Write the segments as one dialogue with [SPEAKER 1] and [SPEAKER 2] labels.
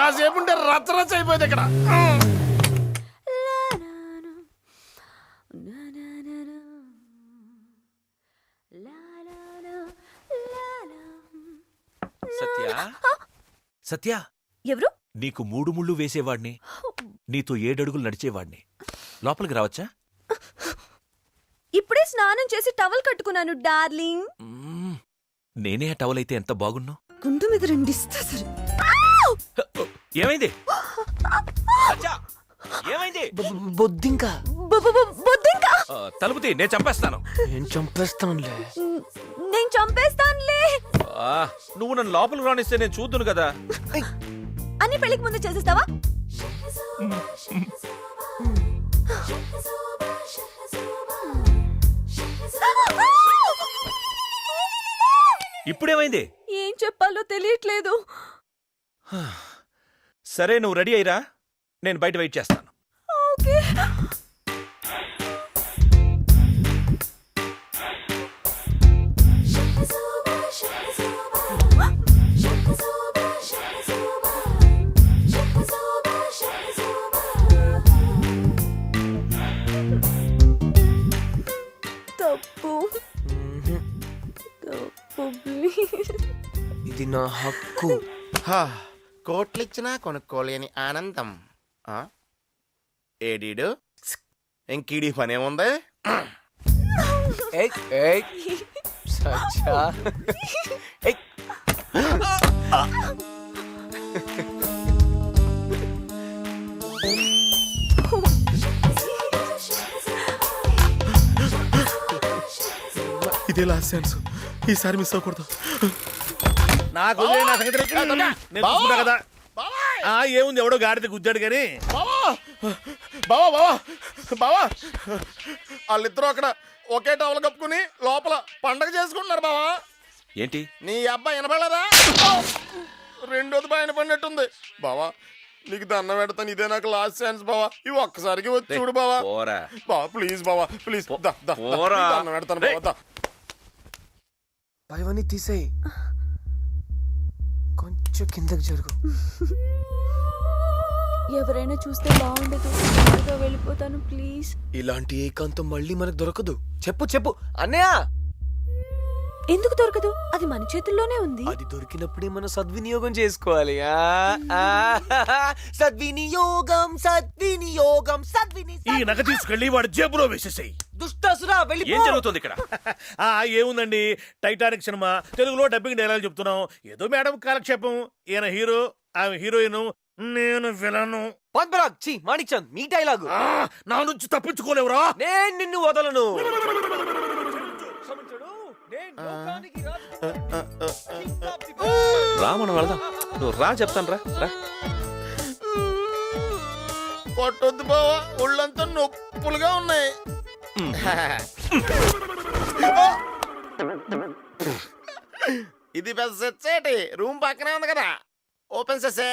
[SPEAKER 1] కాసేపు ఉంటే రచ్చరచ్చ అయిపోయింది ఇక్కడ.
[SPEAKER 2] సత్య సత్య,
[SPEAKER 3] ఎవరు?
[SPEAKER 2] నీకు 3 ముళ్ళు వేసేవాడిని, నీతో 7 అడుగులు నడిచేవాడిని. లోపలికి రావచ్చా?
[SPEAKER 3] ఇప్పుడే స్నానం చేసి టవల్ కట్టుకున్నాను డార్లింగ్.
[SPEAKER 2] నేనే ఆ టవల్ అయితే ఎంత బాగున్నావు.
[SPEAKER 3] గుండు మీద రెండిస్తా సరే.
[SPEAKER 2] ఏమైంది సత్య? ఏమైంది?
[SPEAKER 4] బొద్దింకా
[SPEAKER 3] బొద్దింకా
[SPEAKER 2] తలుపుతి, నేను చంపేస్తాను.
[SPEAKER 4] నేను చంపేస్తానులే.
[SPEAKER 3] నేను చంపేస్తానులే.
[SPEAKER 2] నువ్వు నన్ను లోపలికి రానిస్తే నేను చూద్దును కదా.
[SPEAKER 3] అన్ని పెళ్లికి ముందు చేసేస్తావా?
[SPEAKER 2] ఇప్పుడేమైంది?
[SPEAKER 3] ఏం చెప్పాలో తెలియట్లేదు.
[SPEAKER 2] సరే, నువ్వు రెడీ అయ్యిరా, నేను బయట వెయిట్ చేస్తాను.
[SPEAKER 3] ఓకే. తప్పు ప్లీజ్.
[SPEAKER 4] ఇది నా హక్కు.
[SPEAKER 1] కోట్లిచ్చినా కొనుక్కోలేని ఆనందం. ఏడీడు ఇంకీడి పనేముంది?
[SPEAKER 4] సచ్చా
[SPEAKER 1] ఇదే లాస్ట్ ఛాన్స్, ఈసారి మిస్ అవ్వకూడదు.
[SPEAKER 5] నాకు కదా. ఏముంది, ఎవడో గాడిద గుద్దాడు కానీ.
[SPEAKER 1] బావా బావా బావా, వాళ్ళిద్దరూ అక్కడ ఒకే టవల్ కప్పుకుని లోపల పండగ చేసుకుంటున్నారు బావా.
[SPEAKER 2] ఏంటి?
[SPEAKER 1] నీ అబ్బాయి వినపడలేదా? రెండోది బాగా వినపడినట్టుంది బావా. నీకు దండం పెడతాను, ఇదే నాకు లాస్ట్ ఛాన్స్ బావా. ఇవి ఒక్కసారికి వచ్చి చూడు బావా. బావా ప్లీజ్ బావా, ప్లీజ్ దండం పెడతాను బావా.
[SPEAKER 4] పైవన్నీ తీసేయి, కొంచెం కిందకి జరుగు.
[SPEAKER 3] ఎవరైనా చూస్తే బాగుండదు, వెళ్ళిపోతాను ప్లీజ్.
[SPEAKER 4] ఇలాంటి ఏకాంతం మళ్ళీ మనకు దొరకదు. చెప్పు చెప్పు అన్నయ్య.
[SPEAKER 3] ఎందుకు దొరకదు? అది మన చేతుల్లోనే ఉంది.
[SPEAKER 4] అది దొరికినప్పుడే మనం సద్వినియోగం చేసుకోవాలి. సద్వినియోగం సద్వినియోగం
[SPEAKER 5] ఈ నగ తీసుకెళ్లి వాడు జేబులో వేసేసాయి.
[SPEAKER 4] దుష్టాసురా వెళ్ళి.
[SPEAKER 2] ఏం జరుగుతుంది ఇక్కడ?
[SPEAKER 5] ఏముందండి, టైటానిక్ సినిమా తెలుగులో డబ్బింగ్ డైలాగ్ చెప్తున్నాం. ఏదో మేడం కాలక్షేపం. ఈయన హీరో, ఆమె హీరోయిన్, నేను విలను.
[SPEAKER 4] మాణిక్చంద్ నీ డైలాగు.
[SPEAKER 5] నా నుంచి తప్పించుకోలేవురా.
[SPEAKER 4] నేను నిన్ను వదలను.
[SPEAKER 2] రా, మనం వెళదాం. నువ్వు రా, చెప్తాను రా.
[SPEAKER 1] కొట్టొద్దు బావా, ఒళ్ళంతా నొప్పులుగా ఉన్నాయి. ఇది పెద్ద సెచ్చేటి, రూమ్ పక్కనే ఉంది కదా, ఓపెన్ చేసే.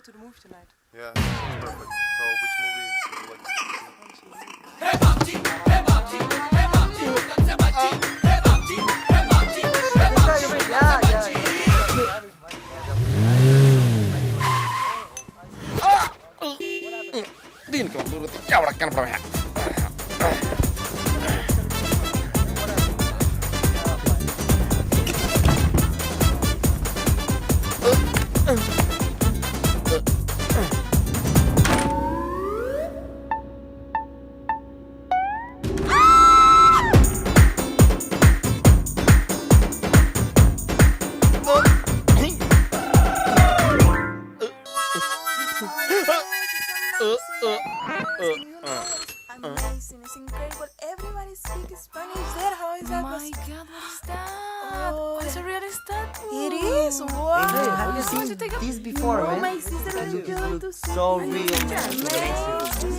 [SPEAKER 6] To the movie tonight.
[SPEAKER 7] Yeah, that's perfect. So, which movie would you like to see?
[SPEAKER 6] Hey Bobji, hey Bobji, hey Bobji, hey Bobji, hey Bobji, hey Bobji, hey Bobji.
[SPEAKER 1] దీనికి ఎవరికి కనపడమే.
[SPEAKER 6] Amazing, it's incredible. Everybody speaks Spanish there. How is that?
[SPEAKER 8] Oh my God, what is that? Oh, it's a real statue.
[SPEAKER 6] It is. Wow.
[SPEAKER 8] Hey, have you seen
[SPEAKER 4] this before,
[SPEAKER 6] Oh,
[SPEAKER 4] man?
[SPEAKER 6] my sister is going to see.
[SPEAKER 4] So real.
[SPEAKER 6] Amazing.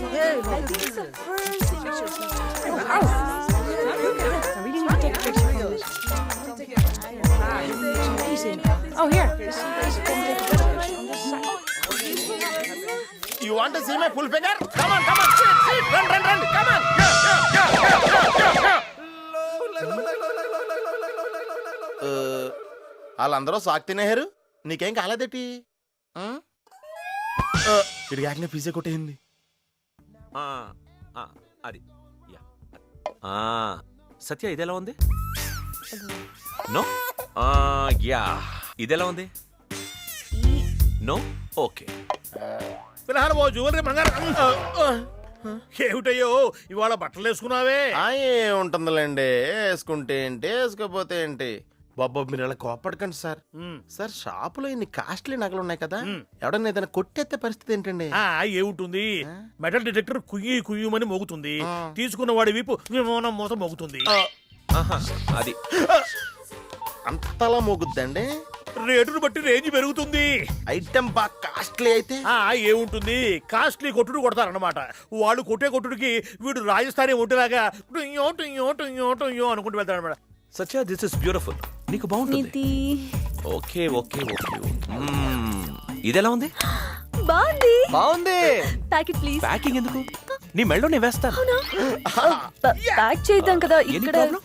[SPEAKER 6] I think it's the first image.
[SPEAKER 8] I really need to take a picture of this. Amazing. Oh, here.
[SPEAKER 1] You want to see my full figure? Come on, come on.
[SPEAKER 5] రండి come on.
[SPEAKER 1] వాళ్ళందరూ సాక్ తినేహారు నీకేం కాలేదేటి ఇడికి ఆజ్ఞ pizza కొట్టేయింది.
[SPEAKER 2] ఆ, ఆ, అది yeah. ఆ, సత్య ఇదెలా ఉంది? నో యా, ఇదెలా ఉంది? No okay.
[SPEAKER 5] పిల్లలు ఓ జ్యువెలరీ బంగారం ఏమిటయ్యో ఇవాళ బట్టలు వేసుకున్నావే?
[SPEAKER 1] ఏముంటుందిలేండి, వేసుకుంటే ఏంటి వేసుకోపోతే ఏంటి. బాబా మీరు అలా కోపడకండి సార్. సార్ షాపులో ఇన్ని కాస్ట్లీ నగలు ఉన్నాయి కదా, ఎవడన్నా ఏదైనా కొట్టేస్తే పరిస్థితి ఏంటండి?
[SPEAKER 5] ఏముంటుంది, మెటల్ డిటెక్టర్ కుయ్యమని మోగుతుంది, తీసుకున్న వాడి వీపు మూత మోగుతుంది.
[SPEAKER 2] ఆహా, అది
[SPEAKER 1] అంతలా మోగుద్దండి?
[SPEAKER 5] రేటును బట్టి రేంజ్ పెరుగుతుంది.
[SPEAKER 1] ఐటమ్ బాగా కాస్ట్లీ అయితే
[SPEAKER 5] ఏముంటుంది, కాస్ట్లీ కొట్టుడు కొడతారన్నమాట. వాళ్ళు కొట్టే కొట్టుడికి వీడు రాజస్థానీ ఒంటిలాగా అనుకుంటూ వెళ్తాడు అనమాట.
[SPEAKER 2] సత్య దిస్ ఇస్ బ్యూటిఫుల్. నీకు బాగుంటుంది.
[SPEAKER 3] ఇది
[SPEAKER 2] ఓకే ఓకే ఓకే. ఇదెలా ఉంది?
[SPEAKER 3] బాగుంది.
[SPEAKER 4] బాగుంది.
[SPEAKER 3] Packet please.
[SPEAKER 2] ప్యాకింగ్ ఎందుకు? నీ మెళ్ళో నేను వేస్తాను.
[SPEAKER 3] ప్యాక్ చేద్దాం కదా
[SPEAKER 2] Any
[SPEAKER 3] ఇక్కడ.
[SPEAKER 2] problem?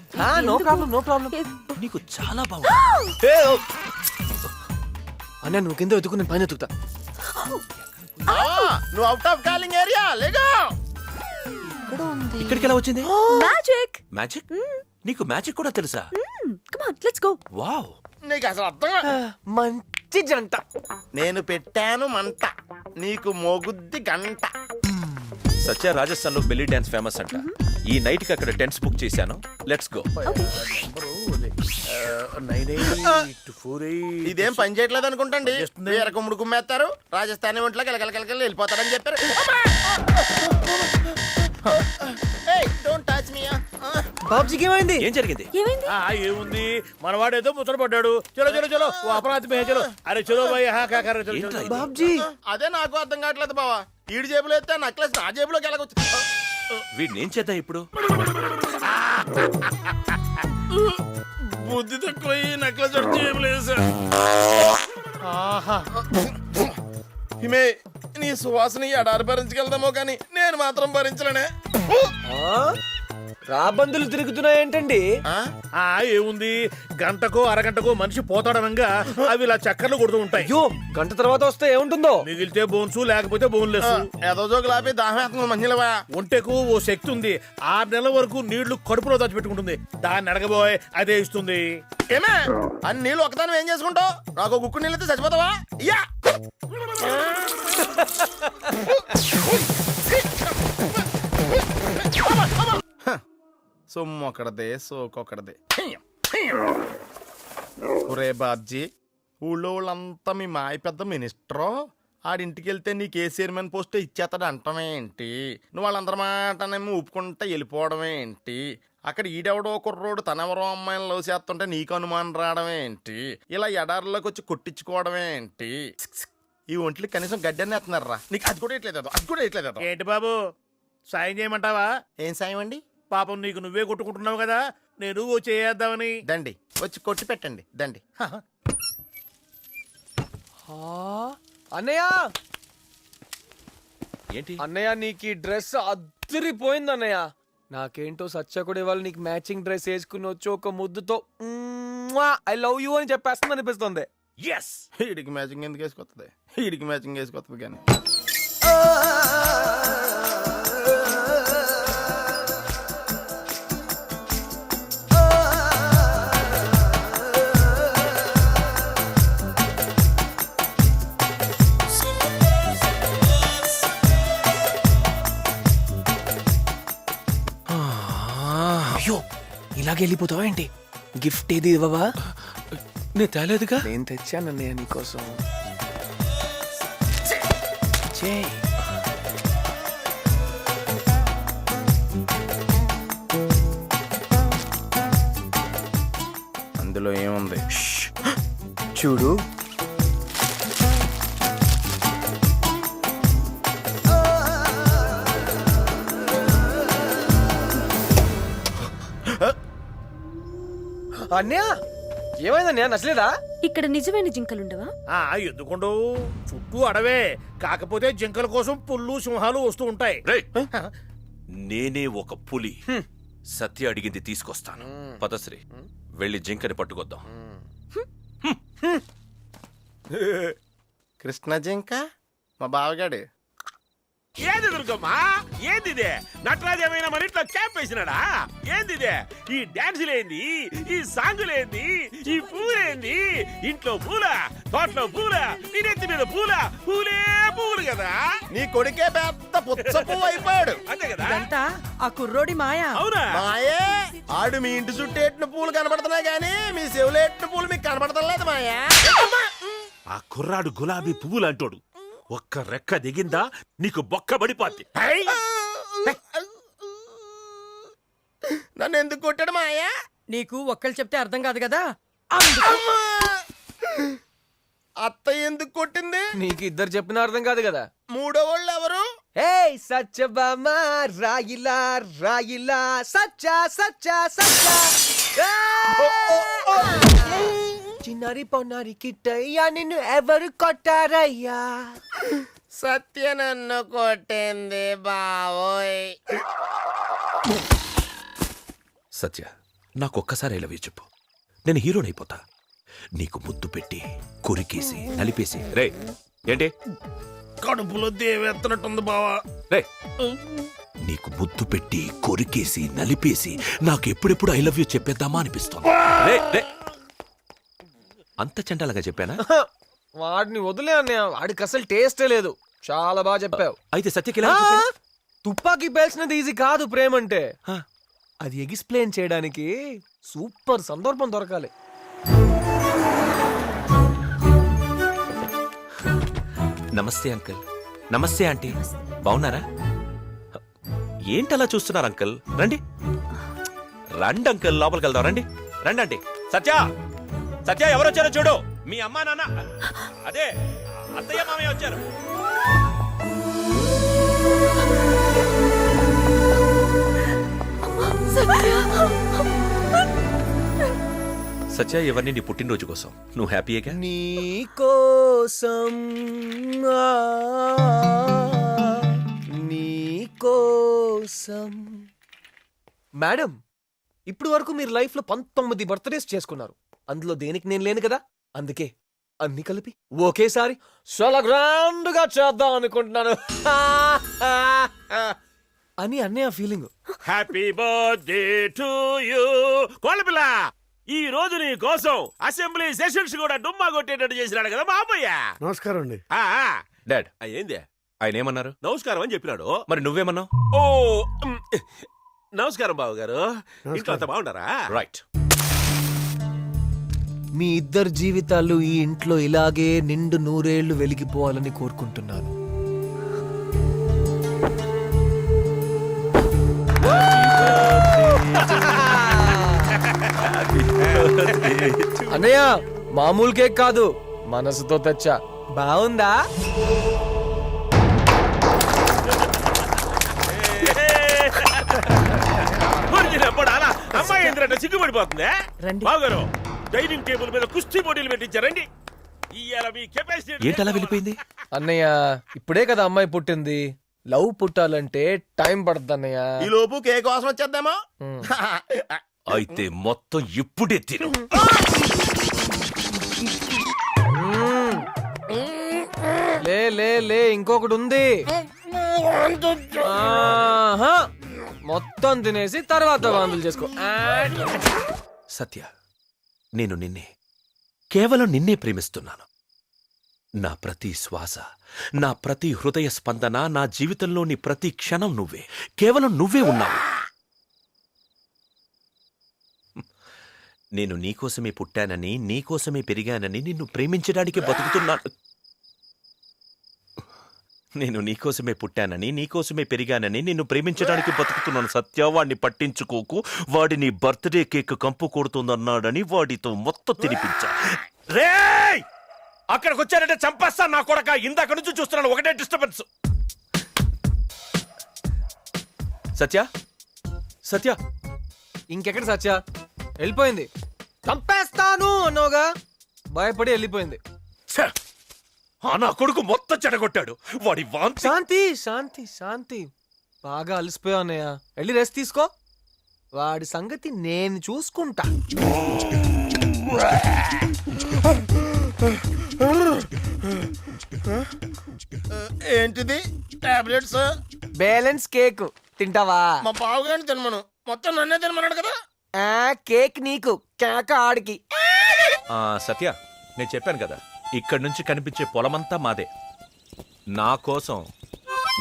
[SPEAKER 4] No problem no problem.
[SPEAKER 2] నీకు చాలా బాగుంది.
[SPEAKER 4] అన్న నువ్వు కింద వెతుకు, నేను పైన వెతుకుతా.
[SPEAKER 1] నువ్వు అవుట్ ఆఫ్ కాలింగ్ ఏరియా లేగా.
[SPEAKER 2] ఇక్కడికి ఎలా వచ్చింది?
[SPEAKER 3] మ్యాజిక్.
[SPEAKER 2] మ్యాజిక్? నీకు మ్యాజిక్ కూడా తెలుసా?
[SPEAKER 3] Come on let's go.
[SPEAKER 2] Wow.
[SPEAKER 1] నీకు అసలు అర్థం
[SPEAKER 4] మంచి జంట.
[SPEAKER 1] నేను పెట్టాను మంట, నీకు మోగుద్ది గంట.
[SPEAKER 2] సత్య రాజస్థాన్ లో బెల్లీ డాన్స్ ఫేమస్ అంట. ఈ నైట్ కి అక్కడ టెంట్స్ బుక్ చేశాను. Let's go.
[SPEAKER 1] ఇదేం పని చేయట్లేదు అనుకుంటండి.
[SPEAKER 5] చేస్తుంది.
[SPEAKER 1] వేరే కుమ్ముడు కుమ్మేస్తారు, రాజస్థానీ ఒంట్లో కలకలకలకల వెళ్ళిపోతారని చెప్పారు. Don't touch me.
[SPEAKER 4] బాబ్జీకి ఏమైంది?
[SPEAKER 2] ఏం జరిగింది?
[SPEAKER 3] ఏమైంది?
[SPEAKER 5] ఏముంది, మనవాడేదో ముచ్చట పడ్డాడు. చలో చలో చలో ఓ అపరాధి మే చలో. అరే చలో భయ్ కాకర చలో
[SPEAKER 2] ఏంట్రా
[SPEAKER 5] చలో.
[SPEAKER 2] ఇది?
[SPEAKER 4] బాబ్జీ
[SPEAKER 1] అదే నాకు అర్థం కావట్లేదు బావా. ఈడి జేబులో ఎత్తే నక్లెస్ నా జేబులోకి ఎలాగొచ్చు?
[SPEAKER 2] వీడిని ఏం చేద్దాం ఇప్పుడు?
[SPEAKER 5] బుద్ధి తక్కువ నెక్లెస్ జేబులేసా.
[SPEAKER 1] హిమే నీ సువాసన ఎడారి భరించగలదేమో కానీ నేను మాత్రం భరించలేనే.
[SPEAKER 4] రాబందులు తిరుగుతున్నాయేంటండి?
[SPEAKER 5] ఏముంది, గంటకో అరగంటకో మనిషి పోతాడనంగా అవి ఇలా చక్కర్లు కొడుతూ ఉంటాయి.
[SPEAKER 4] అయ్యో గంట తర్వాత వస్తే ఏముంటుందో?
[SPEAKER 5] మిగిలితే బోన్స్, లేకపోతే బోన్లెస్.
[SPEAKER 1] ఏదో జోకు లాపి దాహేస్తుంది మంచిలవా.
[SPEAKER 5] ఒంటెకు ఓ శక్తి ఉంది, 6 నెలల వరకు నీళ్లు కడుపులో దాచిపెట్టుకుంటుంది. దాన్ని అడగబోయ్ అదే ఇస్తుంది.
[SPEAKER 1] ఏమే అన్ని నీళ్ళు ఒకదాని ఏం చేసుకుంటావు? నాకు గుక్కు నీళ్ళైతే చచ్చిపోతావా? ఇయ్యా సొమ్ము ఒకడదే సోకొకడదే. ఒరే బాబ్జీ, ఊళ్ళో వాళ్ళంతా మీ మాయ పెద్ద మినిస్టరు, ఆడింటికి వెళ్తే నీకు ఏ చైర్మన్ పోస్ట్ ఇచ్చేస్తాడు అంటమే ఏంటి? నువ్వు వాళ్ళందరి మాటనేమో ఊపుకుంటా వెళ్ళిపోవడమే ఏంటి? అక్కడ ఈడెవడో కుర్రోడు తనెవరో అమ్మాయిని లవ్ చేస్తుంటే నీకు అనుమానం రావడం ఏంటి? ఇలా ఎడారిలోకి వచ్చి కొట్టించుకోవడమే ఏంటి? ఈ ఒంట్లు కనీసం గడ్డనే ఎత్తున్నారా? నీకు అది కూడా ఇట్లేదు, అది కూడా ఇట్లేదు.
[SPEAKER 5] ఏంటి బాబు, సాయం చేయమంటావా?
[SPEAKER 1] ఏం సాయం అండి?
[SPEAKER 5] పాపం నీకు నువ్వే కొట్టుకుంటున్నావు కదా, నేను ఓ చేద్దామని.
[SPEAKER 1] దండి వచ్చి కొట్టి పెట్టండి దండి.
[SPEAKER 4] అన్నయ్య
[SPEAKER 2] ఏంటి?
[SPEAKER 4] అన్నయ్య నీకు ఈ డ్రెస్ అద్దరిపోయింది అన్నయ్య. నాకేంటో సత్య కూడా ఇవాళ నీకు మ్యాచింగ్ డ్రెస్ వేసుకుని వచ్చి ఒక ముద్దుతో ఐ లవ్ యూ అని చెప్పేస్తుంది అనిపిస్తుంది.
[SPEAKER 5] ఎస్,
[SPEAKER 1] వీడికి మ్యాచింగ్ ఎందుకు వేసుకొస్తుంది? వీడికి మ్యాచింగ్ వేసుకొస్తుంది కానీ.
[SPEAKER 4] అయ్యో ఇలాగ వెళ్ళిపోతావా ఏంటి? గిఫ్ట్ ఏది ఇవ్వవా?
[SPEAKER 2] నేను తేలేదుగా.
[SPEAKER 4] నేను తెచ్చానన్నయ్య నీకోసం. చేయి.
[SPEAKER 1] అందులో ఏముంది
[SPEAKER 4] చూడు. అన్నయ్య ఏమైందన్నయ్య, నచ్చలేదా?
[SPEAKER 3] ఇక్కడ నిజమైన జింకలుండవా?
[SPEAKER 5] ఎందుకుండవు, చుట్టూ అడవే. కాకపోతే జింకల కోసం పుల్లు సింహాలు వస్తూ ఉంటాయి.
[SPEAKER 2] రేయ్, నేనే ఒక పులి. సత్య అడిగింది తీసుకొస్తాను. పదశ్రీ, వెళ్ళి జింకని పట్టుకొద్దాం.
[SPEAKER 1] కృష్ణ జింక మా బావగాడు.
[SPEAKER 5] ఏది దుర్గమ్మా, ఏందిదే? నటరాజు ఏమైనా మన ఇంట్లో క్యాంప్ వేసినాడా? ఏందిదే? ఈ డాన్సులేంది, ఈ సాంగులేంది, ఈ పూలేంది? ఇంట్లో పూల, తోటలో పూల, నీ నెత్తి మీద పూల, పూలే పూలు కదా.
[SPEAKER 1] నీ కొడుకే పెద్ద పుచ్చ పువ్వు అయిపోయాడు.
[SPEAKER 5] అంతే కదా?
[SPEAKER 6] ఇదంతా ఆ కుర్రోడి మాయా.
[SPEAKER 5] అవునా?
[SPEAKER 1] మాయే, ఆడు మీ ఇంటి చుట్టూ ఎట్టిన పూలు కనబడుతున్నాయి కానీ మీ చెవులు ఎట్టిన పూలు మీకు కనబడతలేదు మాయా.
[SPEAKER 5] ఆ కుర్రాడు గులాబీ పువ్వులు అంటాడు. ఒక్క రెక్క దిగిందా నీకు బొక్క పడిపోద్ది.
[SPEAKER 1] నన్ను ఎందుకు కొట్టాడు మాయా?
[SPEAKER 6] నీకు ఒక్కళ్ళు చెప్తే అర్థం కాదు కదా.
[SPEAKER 1] అమ్మా! అత్త ఎందుకు కొట్టింది?
[SPEAKER 4] నీకు ఇద్దరు చెప్పిన అర్థం కాదు కదా.
[SPEAKER 1] మూడో వాళ్ళు ఎవరు?
[SPEAKER 4] ఏయ్ సత్యభామ రాయిలా రాయిలా సచ్చ సచ్చ సచ్చ చిన్నారి పొన్నారి కిట్టయ్యా నిన్ను ఎవరు కొట్టారయ్యా?
[SPEAKER 1] సత్య నన్ను కొట్టింది బావోయ్.
[SPEAKER 2] సత్య, నాకొక్కసారి లవ్ యూ చెప్పు, నేను హీరోనైపోతా. నీకు ముద్దు పెట్టి కొరికేసి నలిపేసి. రే ఏంటి
[SPEAKER 5] కడుపులో దేవెత్తనట్టుంది బావా.
[SPEAKER 2] రే, నీకు ముద్దు పెట్టి కొరికేసి నలిపేసి నాకు ఎప్పుడెప్పుడు ఐ లవ్ యూ చెప్పేద్దామా అనిపిస్తుంది. రే రే, అంత చండాలంగా చెప్పానా?
[SPEAKER 4] వాడిని వదిలే అన్నయ్య, వాడికి అసలు టేస్టే లేదు. చాలా బాగా చెప్పావు.
[SPEAKER 2] అయితే సత్యకి ఎలా చెప్పాను?
[SPEAKER 4] తుపాకీ పేల్చినది ఈజీ కాదు ప్రేమ అంటే.
[SPEAKER 2] హ,
[SPEAKER 4] అది ఎక్స్ప్లెయిన్ చేయడానికి సూపర్ సందర్భం దొరకాలి.
[SPEAKER 2] నమస్తే అంకుల్. నమస్తే ఆంటీ. బాగున్నారా? ఏంటలా చూస్తున్నారు అంకుల్? రండి రండి అంకుల్, లోపలికి వెళ్దాం. రండి రండి ఆంటీ. సత్య, సత్య ఎవరొచ్చారో చూడు. మీ అమ్మా నాన్న, అదే అత్తయ్య మామయ్య వచ్చారు. సత్య, ఇవన్నీ నీ పుట్టినరోజు కోసం. నువ్వు హ్యాపీయేగా?
[SPEAKER 4] నీ కోసం నీ కోసం. మేడం, ఇప్పుడు వరకు మీరు లైఫ్ లో 19 బర్త్డేస్ చేసుకున్నారు. అందులో దేనికి నేను లేను కదా. అందుకే అన్ని కలిపి ఒకేసారి చాలా గ్రాండ్ గా చేద్దాం అనుకుంటున్నాను అని అన్నయ్య feeling.
[SPEAKER 5] Happy birthday to you. కోళ్ళపిల్ల, ఈ రోజు నీ కోసం అసెంబ్లీ సెషన్స్ కూడా డుమ్మా కొట్టేటట్టు చేసినాడు కదా మా అమ్మయ్య.
[SPEAKER 9] నమస్కారం అండి.
[SPEAKER 2] డాడ్,
[SPEAKER 5] ఏంది
[SPEAKER 2] ఆయన ఏమన్నారు?
[SPEAKER 5] నమస్కారం అని చెప్పినాడు.
[SPEAKER 2] మరి నువ్వేమన్నావు?
[SPEAKER 5] ఓ నమస్కారం బాబు గారు. ఇంట్లో అంతా బాగుంటారా?
[SPEAKER 2] రైట్.
[SPEAKER 4] మీ ఇద్దరు జీవితాలు ఈ ఇంట్లో ఇలాగే నిండు నూరేళ్లు వెలిగిపోవాలని కోరుకుంటున్నాను. అన్నయ్య, మామూలు కేక్ కాదు, మనసుతో తెచ్చా. బాగుందా?
[SPEAKER 5] అమ్మాయి ఏంటంటే సిగ్గుపడిపోతుంది. బాగారు డైనింగ్ టేబుల్ మీద కుస్తీ పోటీలు పెట్టించారండి. ఇవాళ మీ కెపాసిటీ
[SPEAKER 2] ఏంటలా వెళ్ళిపోయింది?
[SPEAKER 4] అన్నయ్య, ఇప్పుడే కదా అమ్మాయి పుట్టింది. లవ్ పుట్టాలంటే టైం పడుతుంది అన్నయ్య.
[SPEAKER 1] ఈ లోపు కేక్ కోసం వచ్చేద్దామా?
[SPEAKER 2] అయితే మొత్తం ఇప్పుడే తిను.
[SPEAKER 4] లే లే లే, ఇంకొకటి ఉంది. ఆహా, మొత్తం తినేసి తర్వాత వాంతులు చేసుకో.
[SPEAKER 2] సత్య, నేను నిన్నే, కేవలం నిన్నే ప్రేమిస్తున్నాను. నా ప్రతి శ్వాస, నా ప్రతి హృదయ స్పందన, నా జీవితంలోని ప్రతి క్షణం నువ్వే. కేవలం నువ్వే ఉన్నావు. నేను నీకోసమే పుట్టానని, నీకోసమే పెరిగానని, నిన్ను ప్రేమించడానికి బతుకుతున్నాను. నేను నీకోసమే పుట్టానని, నీకోసమే పెరిగానని, నిన్ను ప్రేమించడానికి బతుకుతున్నాను. సత్య, వాడిని పట్టించుకోకు. వాడి నీ బర్త్డే కేక్ కంపు కొడుతుందన్నాడని వాడితో మొత్తం తినిపించా.
[SPEAKER 5] రేయ్, అక్కడికి వచ్చారంటే చంపేస్తాను నా కొడక. ఇందాక నుంచి చూస్తున్నాను, ఒకటే డిస్టర్బెన్స్.
[SPEAKER 2] సత్య, సత్య,
[SPEAKER 4] ఇంకెక్కడ సత్య? వెళ్ళిపోయింది. చంపేస్తాను అన్నోగా, భయపడి వెళ్ళిపోయింది.
[SPEAKER 2] ఛ! ఆ నా కొడుకు మొత్తం చెడగొట్టాడు. వాడి వాంతి.
[SPEAKER 4] శాంతి శాంతి శాంతి, బాగా అలసిపోయా అన్నయ్య, వెళ్ళి రెస్ట్ తీసుకో. వాడి సంగతి నేను చూసుకుంటా.
[SPEAKER 1] ఏంటిది టాబ్లెట్స్?
[SPEAKER 4] బ్యాలెన్స్ కేక్ తింటావా?
[SPEAKER 1] మా బావగారిని తినమను, మొత్తం నన్నే తినమన్నాడు కదా.
[SPEAKER 4] కేక్ నీకు, కేక ఆడికి.
[SPEAKER 2] సత్య, నేను చెప్పాను కదా, ఇక్కడి నుంచి కనిపించే పొలమంతా మాదే. నా కోసం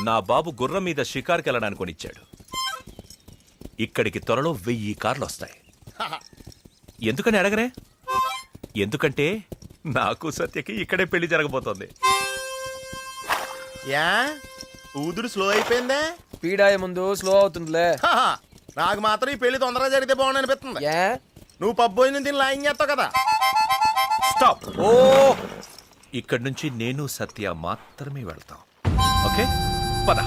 [SPEAKER 2] నా బాబు గుర్రం మీద షికార్కి వెళ్ళడానికి కొనిచ్చాడు. ఇక్కడికి త్వరలో 1000 కార్లు వస్తాయి. ఎందుకని అడగరే? ఎందుకంటే నాకు సత్యకి ఇక్కడే పెళ్లి జరగబోతోంది.
[SPEAKER 1] Yeah ఊదుడు slow అయిపోయిందే.
[SPEAKER 4] పీడాయ ముందు స్లో అవుతుందిలే.
[SPEAKER 1] హహ, నాకు మాత్రం ఈ పెళ్లి తొందరగా జరిగితే బాగుంది అనిపిస్తుంది.
[SPEAKER 4] ఏ
[SPEAKER 1] నువ్వు పబ్బు పోయిన దీన్ని లాయిన్ చేస్తావు కదా.
[SPEAKER 2] స్టాప్.
[SPEAKER 4] ఓ
[SPEAKER 2] ఇక్కడి నుంచి నేను సత్య మాత్రమే వెళ్తాం. ఓకే, పద.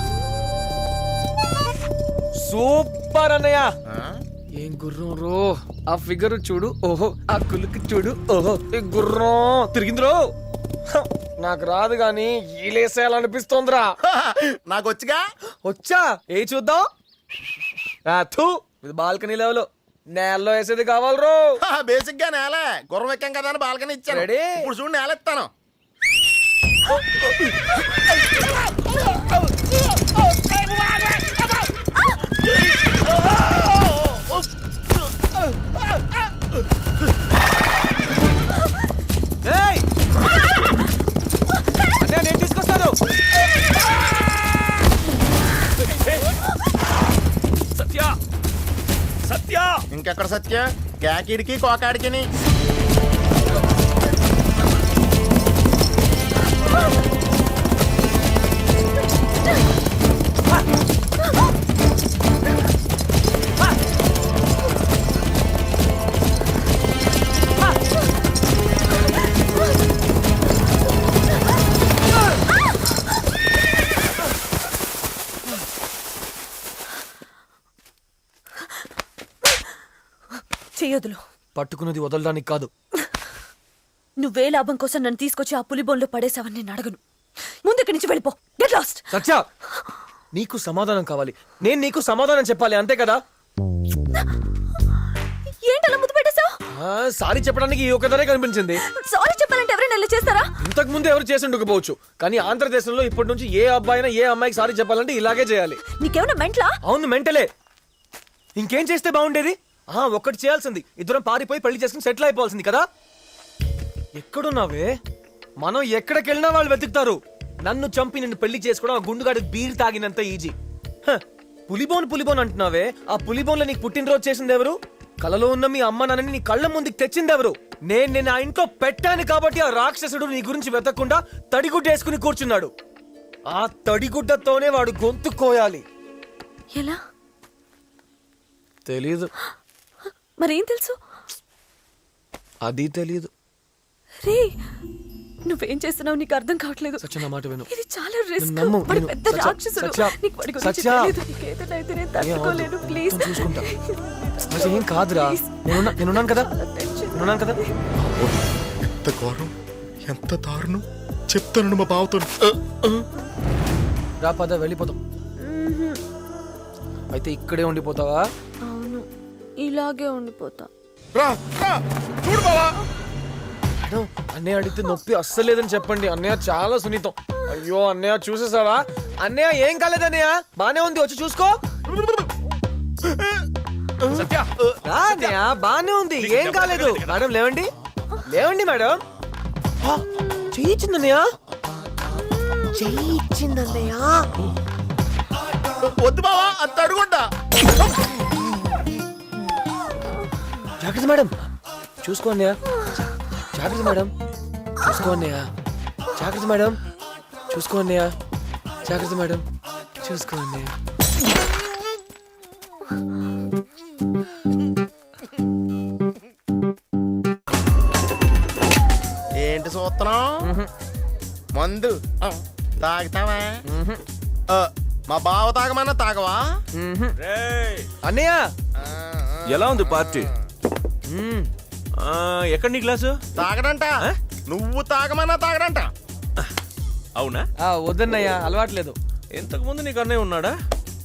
[SPEAKER 4] సూపర్ అన్నయ్య.
[SPEAKER 1] ఆ?
[SPEAKER 4] ఏం గుర్రం రో, ఆ ఫిగర్ చూడు. ఓహో, ఆ కులుకు చూడు. ఓహో, ఈ గుర్రం తిరిగింది రో. హ, నాకు రాదు గాని ఈలేసేయాలనిపిస్తోందిరా.
[SPEAKER 1] హహ, నాకు వచ్చిగా.
[SPEAKER 4] వచ్చా ఏ చూద్దాం. ఇది బాల్కనీ లెవెల్, నేలలో వేసేది కావాలి రో.
[SPEAKER 1] బేసిక్ గా నేల గుర్రం ఎక్కాం కదా అని బాల్కని ఇచ్చాను.
[SPEAKER 4] Ready?
[SPEAKER 1] ఇప్పుడు చూడు నేల ఇస్తాను.
[SPEAKER 4] ఏయ్! అన్నయ్య, నేను తీసుకొస్తాను.
[SPEAKER 2] సత్య, సత్య.
[SPEAKER 1] ఇంకెక్కడ సత్య? కేకిడికి కోకాడికి.
[SPEAKER 3] చెయ్యొదులు.
[SPEAKER 4] పట్టుకున్నది వదలడానికి కాదు.
[SPEAKER 3] నువ్వే లాభం కోసం నన్ను తీసుకొచ్చి ఆ పులిబోన్లో పడేసావని నేను అడగను. ముందు ఇక్కడి నుంచి వెళ్ళిపో. Get lost.
[SPEAKER 4] సత్య, నీకు సమాధానం కావాలి, నేను నీకు సమాధానం చెప్పాలి, అంతే కదా?
[SPEAKER 3] ఏంటలా ముద్దు పెట్టేశావు?
[SPEAKER 4] సారీ చెప్పడానికి ఈ ఒక్కదానే కనిపించింది.
[SPEAKER 3] సారీ చెప్పాలంటే ఎవరైనా ఇలా చేస్తారా?
[SPEAKER 4] ఇంతకు ముందు ఎవరు చేసి ఉండకపోవచ్చు, కానీ ఆంధ్రదేశంలో ఇప్పటి నుంచి ఏ అబ్బాయినా ఏ అమ్మాయికి సారీ చెప్పాలంటే ఇలాగే చేయాలి.
[SPEAKER 3] నీకేమైనా మెంట్లా?
[SPEAKER 4] అవును, మెంటలే. ఇంకేం చేస్తే బాగుండేది? ఒక్కటి చేయాల్సింది, ఇద్దరం పారిపోయి పెళ్లి చేసుకుని సెటిల్ అయిపోవాల్సింది కదా. ఎక్కడున్నావే? మనం ఎక్కడికెళ్ళినా వాళ్ళు వెతుకుతారు. నన్ను చంపి నిన్ను పెళ్లి చేసుకోవడం ఆ గుండుగాడి బీర్ తాగినంత ఈజీ. పులిబోన్ అంటున్నావే, ఆ పులిబోన్లో నీకు పుట్టినరోజు చేసింది ఎవరు? కలలో ఉన్న మీ అమ్మ నాన్నని నీ కళ్ళ ముందుకు తెచ్చింది ఎవరు? నేను ఆ ఇంట్లో పెట్టాను కాబట్టి ఆ రాక్షసుడు నీ గురించి వెతకకుండా తడిగుడ్డేసుకుని కూర్చున్నాడు. ఆ తడిగుడ్డతోనే వాడు గొంతు కోయాలి.
[SPEAKER 3] ఎలా?
[SPEAKER 4] తెలీదు.
[SPEAKER 3] మరేం తెలుసు?
[SPEAKER 4] అది తెలీదు.
[SPEAKER 3] రే, నువ్వేం చేస్తున్నావు నీకు అర్థం కావట్లేదు.
[SPEAKER 4] సత్య, నా మాట విను.
[SPEAKER 3] ఇది చాలా రిస్క్.
[SPEAKER 4] నమ్ము,
[SPEAKER 3] వాడు
[SPEAKER 4] నేను-
[SPEAKER 3] పెద్ద
[SPEAKER 4] సత్య,
[SPEAKER 3] రాక్షసుడు.
[SPEAKER 4] సత్య,
[SPEAKER 3] నీకు వాడి గురించి
[SPEAKER 4] సత్య.
[SPEAKER 3] తెలీదు. నీకేదైనా అయితే నేను తట్టుకోలేను. ప్లీజ్.
[SPEAKER 4] నేను చూసుకుంటా. అసలు ఏం కాదురా, నేనున్నాను కదా, నేనున్నాను కదా.
[SPEAKER 1] ఎంత ఘోరం, ఎంత దారుణం చెప్తాను మా బావతో.
[SPEAKER 4] రా పద, వెళ్ళిపోతాం. అయితే ఇక్కడే ఉండిపోతావా?
[SPEAKER 3] అవును, ఇలాగే ఉండిపోతా.
[SPEAKER 1] రా రా, చూడు బావా.
[SPEAKER 4] మేడం, అన్నయ్య అడిగితే నొప్పి అస్సలేదని చెప్పండి. అన్నయ్య చాలా సున్నితం. అయ్యో అన్నయ్య, చూసేసావా? అన్నయ్య ఏం కాలేదన్నయ్య, బానే ఉంది, వచ్చి చూసుకో.
[SPEAKER 2] సత్య,
[SPEAKER 4] రా అన్నయ్య, బానే ఉంది, ఏం కాలేదు. మేడం లేవండి, లేవండి మేడం. చేయించిందన్నయ్య, చేయించిందన్నయ్య.
[SPEAKER 1] వద్దు బావా, అంత అడుగుంటా.
[SPEAKER 4] జాగ్రత్త మేడం, చూసుకో అన్నయ్య. జాగ్రత్త మేడం, చూసుకో అన్నయ్య. జాగ్రత్త మేడం, చూసుకో అన్నయ్య. జాగ్రత్త మేడం, చూసుకో అన్నయ్య.
[SPEAKER 1] ఏంటి సూత్రం? మందు తాగుతావా? మా బావ తాగమన్నా తాగవా?
[SPEAKER 4] అన్నయ్య,
[SPEAKER 2] ఎలా ఉంది పార్టీ? ఎక్కడ నీ గ్లాసు?
[SPEAKER 1] తాగడంట. నువ్వు తాగమన్నా తాగడంట.
[SPEAKER 2] అవునా?
[SPEAKER 4] వద్దన్నయ్య, అలవాట్లేదు.
[SPEAKER 2] ఇంతకు ముందు నీకు అన్నయ్య ఉన్నాడా?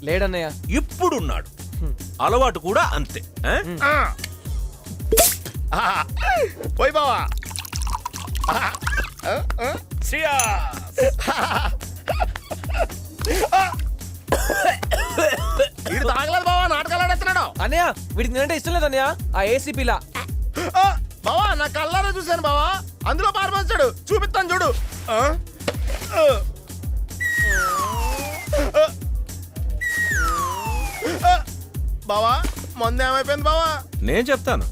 [SPEAKER 4] లేడన్నయ్య.
[SPEAKER 2] ఇప్పుడున్నాడు. అలవాటు కూడా అంతే. ఆ?
[SPEAKER 1] పోయి బావా. వీడు తాగలేదు బావా, నాటకాలు ఆడేస్తున్నాడు.
[SPEAKER 4] అన్నయ్య వీడికి నేనంటే ఇష్టం లేదన్నయ్య. ఆ ఏసీపీలా
[SPEAKER 1] బావా నా కళ్ళారా చూశాను బావా, అందులో పారిపోతాడు. చూపిస్తాను చూడు. బావా మందు ఏమైపోయింది బావా?
[SPEAKER 2] నేను చెప్తాను.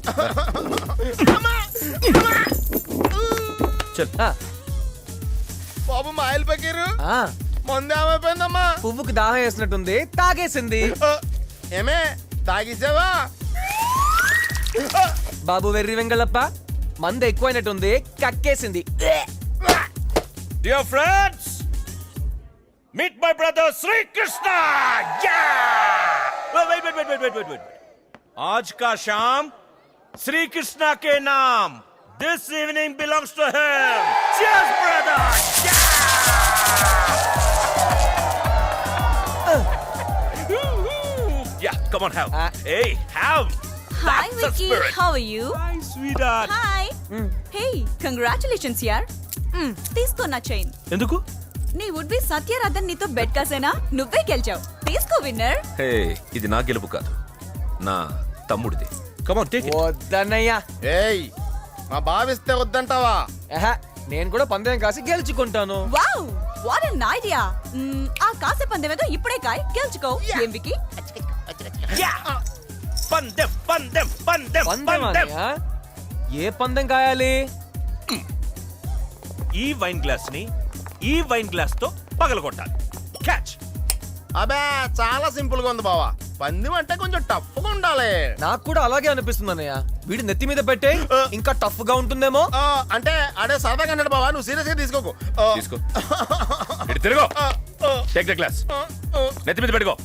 [SPEAKER 1] బాబు మాయలు పకీరు
[SPEAKER 4] ఆ,
[SPEAKER 1] మందు ఏమైపోయిందమ్మా?
[SPEAKER 4] పువ్వుకి దాహం వేసినట్టుంది, తాగేసింది.
[SPEAKER 1] ఏమే తాగిసావా?
[SPEAKER 4] బాబు వెర్రి వెంగళప్ప, మంద ఎక్కువైనట్టుంది, కక్కేసింది.
[SPEAKER 2] Dear friends, meet my brother Sri Krishna. Wait. आज का शाम श्री कृष्णा के नाम. This evening belongs to him. Cheers, brother. Yeah, come on, have. Hey, have.
[SPEAKER 3] Hi
[SPEAKER 2] That's the
[SPEAKER 3] Vicky,
[SPEAKER 2] spirit.
[SPEAKER 3] How are you?
[SPEAKER 2] Hi, sweetheart.
[SPEAKER 3] Hi. Hey, congratulations యార్. తీసుకో నా chain.
[SPEAKER 2] ఎందుకు?
[SPEAKER 3] నీ వుడ్ బి సత్యరాధన్ నీతో బెట్ కాసేనా? నువ్వే గెలిచావు. తీసుకో విన్నర్.
[SPEAKER 2] హే, ఇది నా గెలుపు కాదు, నా తమ్ముడిది. Come on, take it.
[SPEAKER 4] వద్దన్నయ్య.
[SPEAKER 1] ఏయ్ మా బావిస్తే వద్దంటావా?
[SPEAKER 4] ఆహా, నేను కూడా పందెం కాసి గెలుచుకుంటాను.
[SPEAKER 3] Wow, what an idea. ఆ కాసే పందెం ఏదో ఇప్పుడే కాయ్, గెలుచుకో. ఏం విక్కీ?
[SPEAKER 2] పందెం.
[SPEAKER 4] పందెం అన్నయ్య? ఏ పందెం కాయాలి?
[SPEAKER 2] ఈ వైన్ గ్లాస్ ని ఈ వైన్ గ్లాస్ తో పగలగొట్టాలి. క్యాచ్.
[SPEAKER 1] అబే చాలా సింపుల్ గా ఉంది బావా. పందెం అంటే కొంచెం టఫ్ గా ఉండాలి.
[SPEAKER 4] నాకు కూడా అలాగే అనిపిస్తుంది అన్నయ్య. వీడి నెత్తి మీద పెట్టే ఇంకా టఫ్ గా ఉంటుందేమో.
[SPEAKER 1] అంటే అడే సరదాగా అన్నాడు బావా, నువ్వు సీరియస్ గా తీసుకోకు.
[SPEAKER 2] తీసుకో. ఇటు తిరుగు. Take the glass. నెత్తి మీద పెట్టుకో.